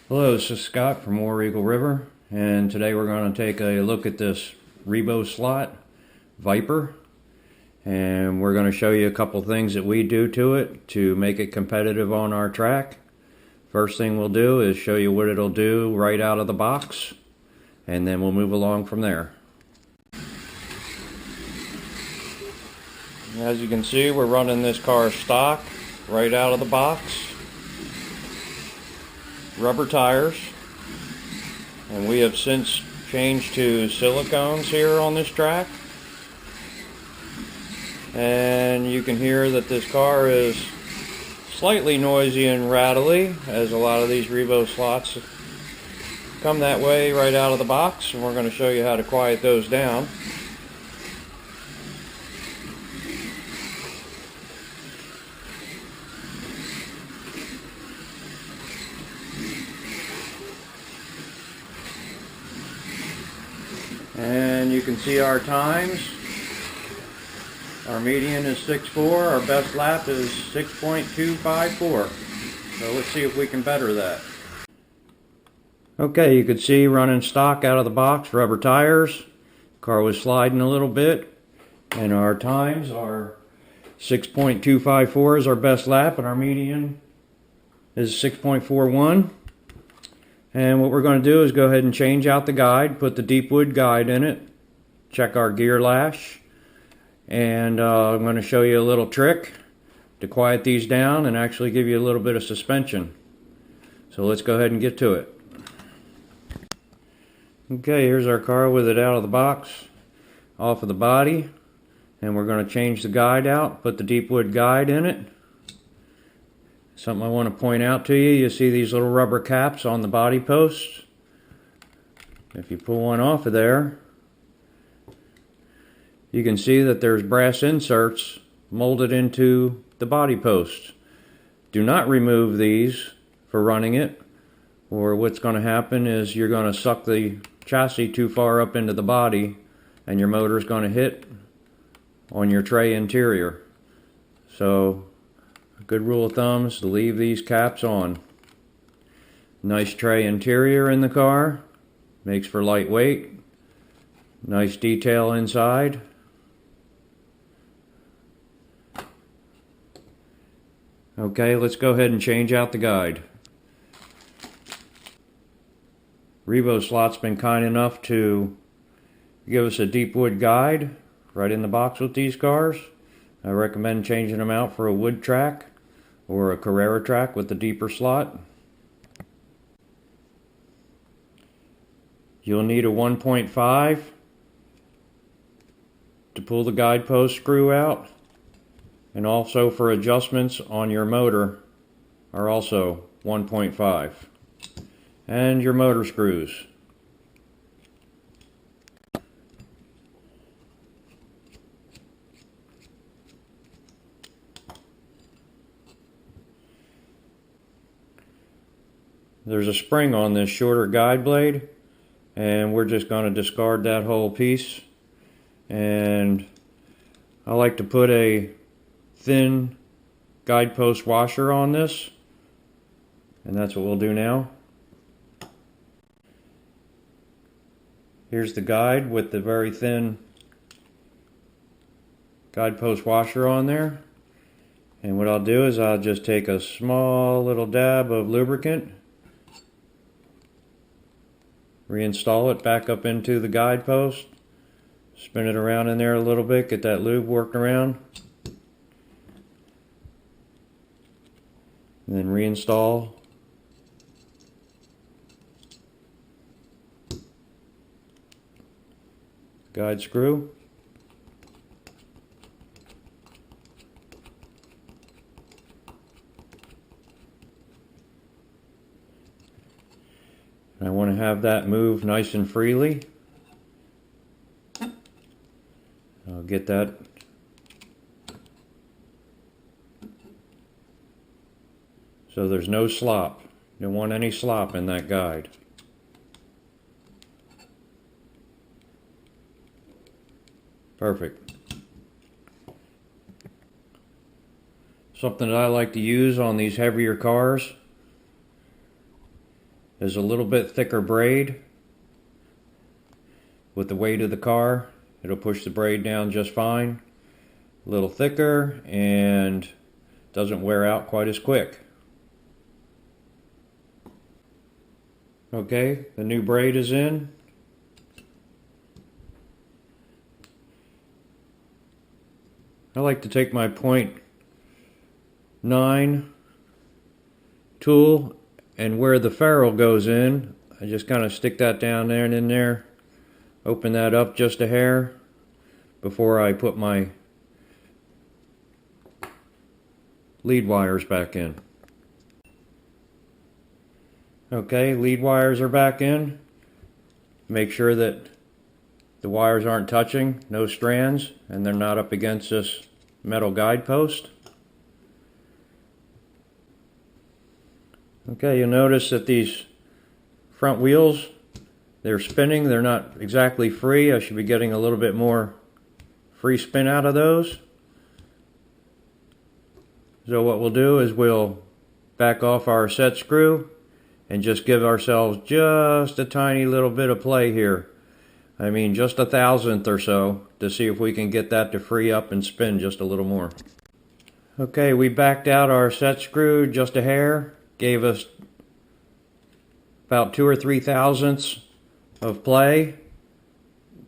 Hello, this is Scott from War Eagle River, and today we're going to take a look at this Revo slot, Viper, and we're going to show you a couple things that we do to it to make it competitive on our track. First thing we'll do is show you what it'll do right out of the box, and then we'll move along from there. As you can see, we're running this car stock right out of the box. Rubber tires, and we have since changed to silicones here on this track, and you can hear that this car is slightly noisy and rattly, as a lot of these Revo slots come that way right out of the box, and we're going to show you how to quiet those down. And you can see our times. Our median is 6.4, our best lap is 6.254. So let's see if we can better that. Okay, you can see running stock out of the box, rubber tires. Car was sliding a little bit, and our times are 6.254 is our best lap, and our median is 6.41. And what we're going to do is go ahead and change out the guide, put the deep wood guide in it, check our gear lash, and I'm going to show you a little trick to quiet these down and actually give you a little bit of suspension. So let's go ahead and get to it. Okay, here's our car with it out of the box, off of the body, and we're going to change the guide out, put the deep wood guide in it. Something I want to point out to you, you see these little rubber caps on the body posts. If you pull one off of there, you can see that there's brass inserts molded into the body posts. Do not remove these for running it, or what's going to happen is you're going to suck the chassis too far up into the body and your motor is going to hit on your tray interior. So a good rule of thumb is to leave these caps on. Nice tray interior in the car, makes for lightweight. Nice detail inside. Okay, let's go ahead and change out the guide. Revo Slot's been kind enough to give us a deep wood guide right in the box with these cars. I recommend changing them out for a wood track or a Carrera track with the deeper slot. You'll need a 1.5 to pull the guidepost screw out, and also for adjustments on your motor are also 1.5, and your motor screws. There's a spring on this shorter guide blade, and we're just going to discard that whole piece. And I like to put a thin guidepost washer on this, and that's what we'll do now. Here's the guide with the very thin guidepost washer on there. And what I'll do is I'll just take a small little dab of lubricant, reinstall it back up into the guidepost, spin it around in there a little bit, get that lube worked around, and then reinstall. Guide screw. I want to have that move nice and freely. I'll get that so there's no slop. You don't want any slop in that guide. Perfect. Something that I like to use on these heavier cars is a little bit thicker braid. With the weight of the car, it'll push the braid down just fine. A little thicker and doesn't wear out quite as quick. Okay, the new braid is in. I like to take my .9 tool, and where the ferrule goes in, I just kind of stick that down there and in there. Open that up just a hair before I put my lead wires back in. Okay, lead wires are back in. Make sure that the wires aren't touching, no strands, and they're not up against this metal guidepost. Okay, you'll notice that these front wheels, they're spinning. They're not exactly free. I should be getting a little bit more free spin out of those. So what we'll do is we'll back off our set screw and just give ourselves just a tiny little bit of play here. I mean, just 1/1000th or so to see if we can get that to free up and spin just a little more. Okay, we backed out our set screw just a hair. Gave us about 2 or 3 thousandths of play.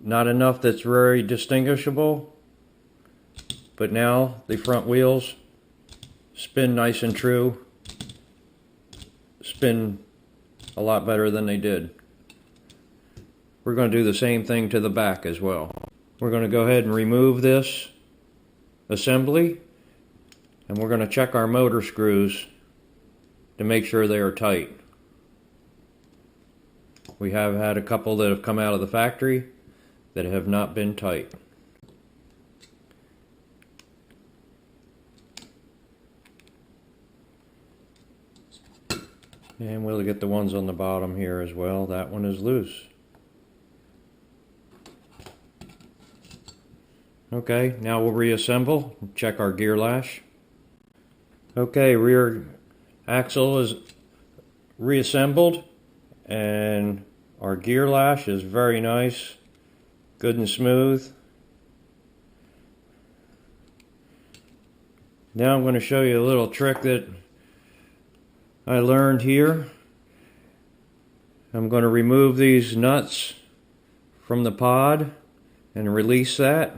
Not enough that's very distinguishable. But now the front wheels spin nice and true. Spin a lot better than they did. We're going to do the same thing to the back as well. We're going to go ahead and remove this assembly, and we're going to check our motor screws to make sure they are tight. We have had a couple that have come out of the factory that have not been tight. And we'll get the ones on the bottom here as well. That one is loose. Okay, now we'll reassemble, check our gear lash. Okay, rear axle is reassembled and our gear lash is very nice, good and smooth. Now I'm going to show you a little trick that I learned here. I'm going to remove these nuts from the pod and release that.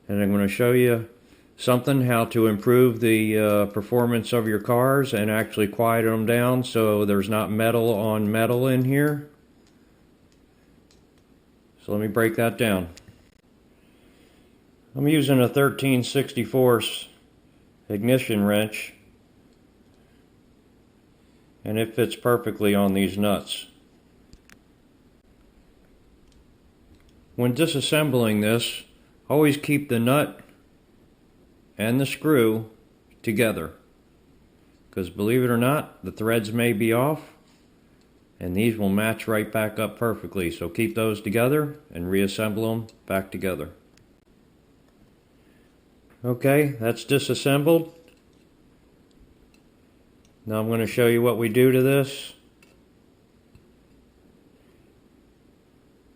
And I'm going to show you something how to improve the performance of your cars and actually quiet them down so there's not metal on metal in here. So let me break that down. I'm using a 13/64 ignition wrench, and it fits perfectly on these nuts. When disassembling this, always keep the nut and the screw together, because believe it or not, the threads may be off and these will match right back up perfectly. So keep those together and reassemble them back together. Okay, that's disassembled. Now I'm going to show you what we do to this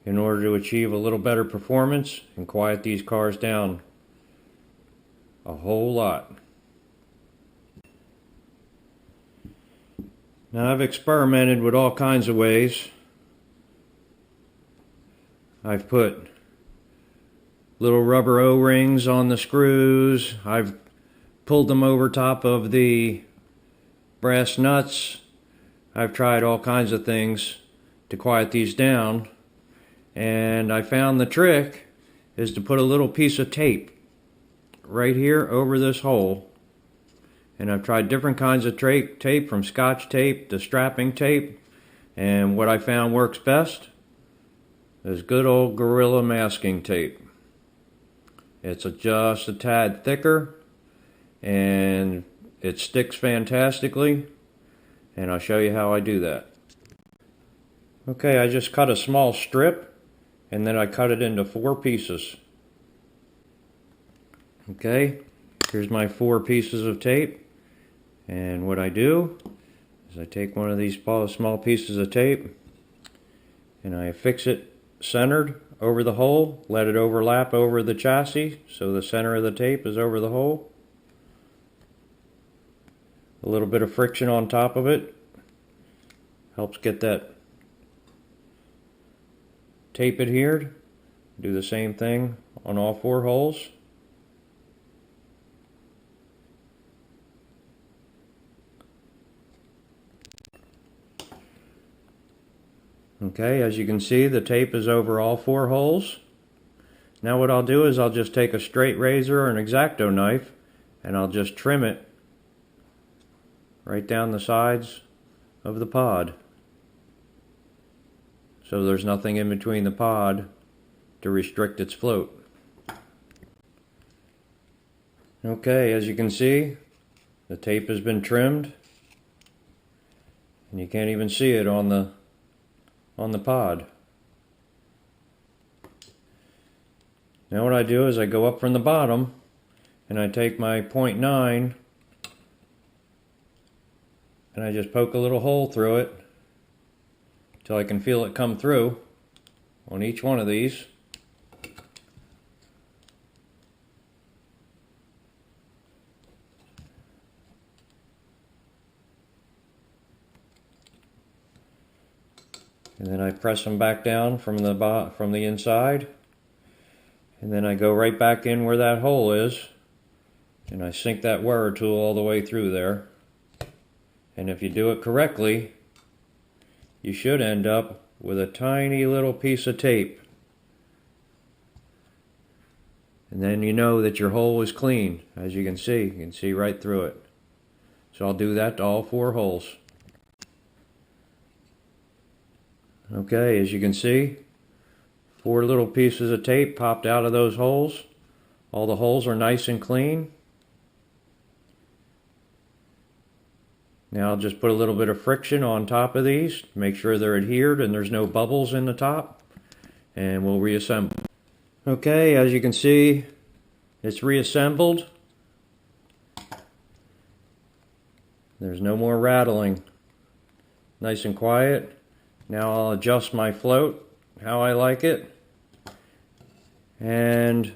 in order to achieve a little better performance and quiet these cars down a whole lot. Now I've experimented with all kinds of ways. I've put little rubber O-rings on the screws. I've pulled them over top of the brass nuts. I've tried all kinds of things to quiet these down. And I found the trick is to put a little piece of tape right here over this hole. And I've tried different kinds of tape, from Scotch tape to strapping tape. And what I found works best is good old Gorilla masking tape. It's just a tad thicker and it sticks fantastically. And I'll show you how I do that. Okay, I just cut a small strip and then I cut it into 4 pieces. Okay, here's my 4 pieces of tape. And what I do is I take one of these small pieces of tape and I affix it centered over the hole, let it overlap over the chassis so the center of the tape is over the hole. A little bit of friction on top of it helps get that tape adhered. Do the same thing on all 4 holes. Okay, as you can see, the tape is over all 4 holes. Now what I'll do is I'll just take a straight razor or an X-Acto knife and I'll just trim it right down the sides of the pod, so there's nothing in between the pod to restrict its float. Okay, as you can see, the tape has been trimmed and you can't even see it on the pod. Now what I do is I go up from the bottom and I take my 0.9 and I just poke a little hole through it till I can feel it come through on each one of these. And then I press them back down from the inside, and then I go right back in where that hole is and I sink that wire tool all the way through there. And if you do it correctly, you should end up with a tiny little piece of tape. And then you know that your hole is clean. As you can see right through it. So I'll do that to all 4 holes. Okay, as you can see, 4 little pieces of tape popped out of those holes. All the holes are nice and clean. Now I'll just put a little bit of friction on top of these to make sure they're adhered and there's no bubbles in the top, and we'll reassemble. Okay, as you can see, it's reassembled. There's no more rattling. Nice and quiet. Now I'll adjust my float how I like it. And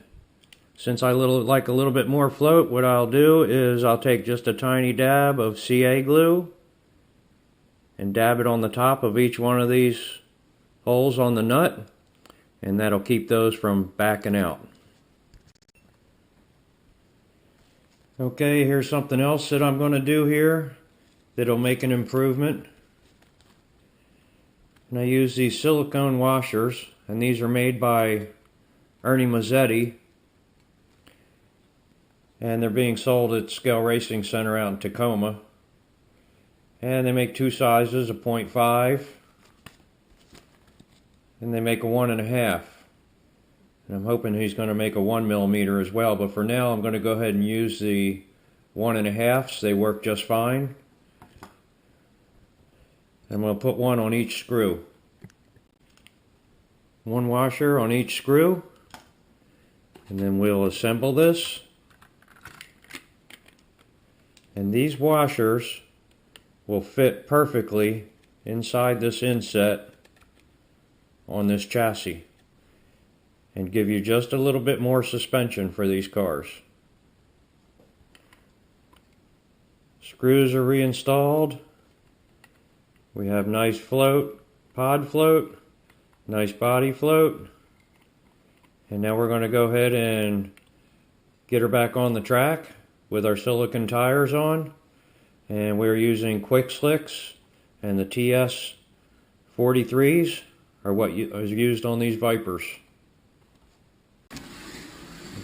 since I like a little bit more float, what I'll do is I'll take just a tiny dab of CA glue and dab it on the top of each one of these holes on the nut, and that'll keep those from backing out. Okay, here's something else that I'm going to do here that'll make an improvement. And I use these silicone washers, and these are made by Ernie Mazzetti. And they're being sold at Scale Racing Center out in Tacoma. And they make 2 sizes, a 0.5, and they make a 1.5. And I'm hoping he's going to make a 1mm as well, but for now I'm going to go ahead and use the 1.5s. They work just fine. I'm going to put one on each screw. 1 washer on each screw, and then we'll assemble this. And these washers will fit perfectly inside this inset on this chassis and give you just a little bit more suspension for these cars. Screws are reinstalled. We have nice float, pod float, nice body float. And now we're going to go ahead and get her back on the track with our silicone tires on, and we're using Quick Slicks, and the TS 43s are what is used on these Vipers.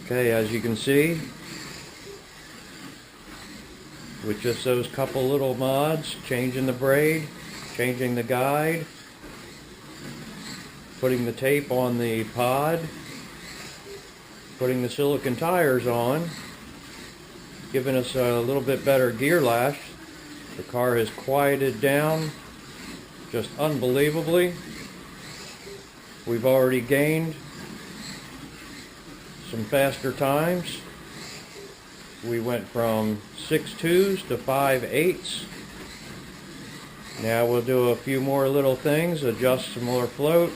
Okay, as you can see, with just those couple little mods, changing the braid, changing the guide, putting the tape on the pod, putting the silicone tires on, giving us a little bit better gear lash. The car has quieted down just unbelievably. We've already gained some faster times. We went from 6.2s to 5.8s. Now we'll do a few more little things, adjust some more float,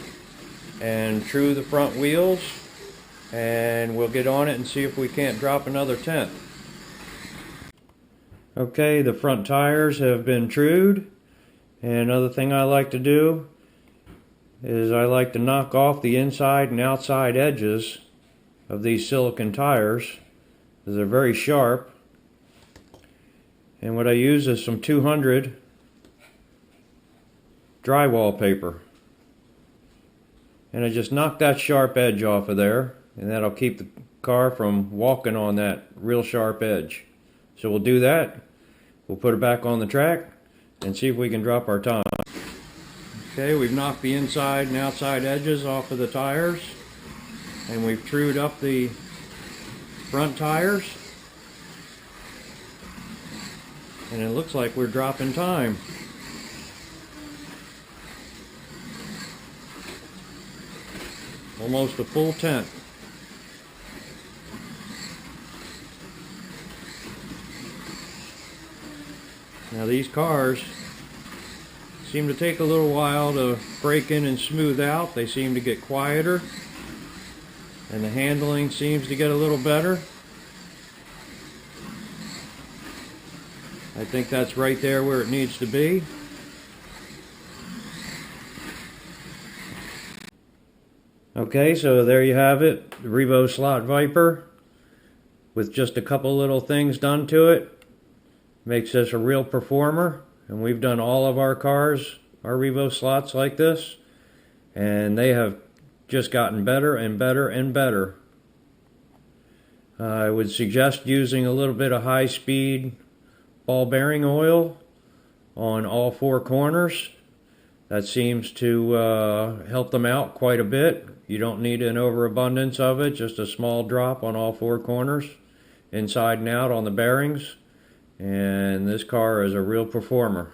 and true the front wheels, and we'll get on it and see if we can't drop another 10th. Okay, the front tires have been trued, and another thing I like to do is I like to knock off the inside and outside edges of these silicone tires, because they're very sharp. And what I use is some 200 drywall paper, and I just knock that sharp edge off of there, and that'll keep the car from walking on that real sharp edge. So we'll do that. We'll put it back on the track and see if we can drop our time. Okay, we've knocked the inside and outside edges off of the tires, and we've trued up the front tires, and it looks like we're dropping time. Almost a full 10th. Now these cars seem to take a little while to break in and smooth out. They seem to get quieter, and the handling seems to get a little better. I think that's right there where it needs to be. Okay, so there you have it, the Revo Slot Viper, with just a couple little things done to it. Makes this a real performer, and we've done all of our cars, our Revo slots like this, and they have just gotten better and better and better. I would suggest using a little bit of high-speed ball bearing oil on all four corners. That seems to help them out quite a bit. You don't need an overabundance of it, just a small drop on all four corners, inside and out on the bearings. And this car is a real performer.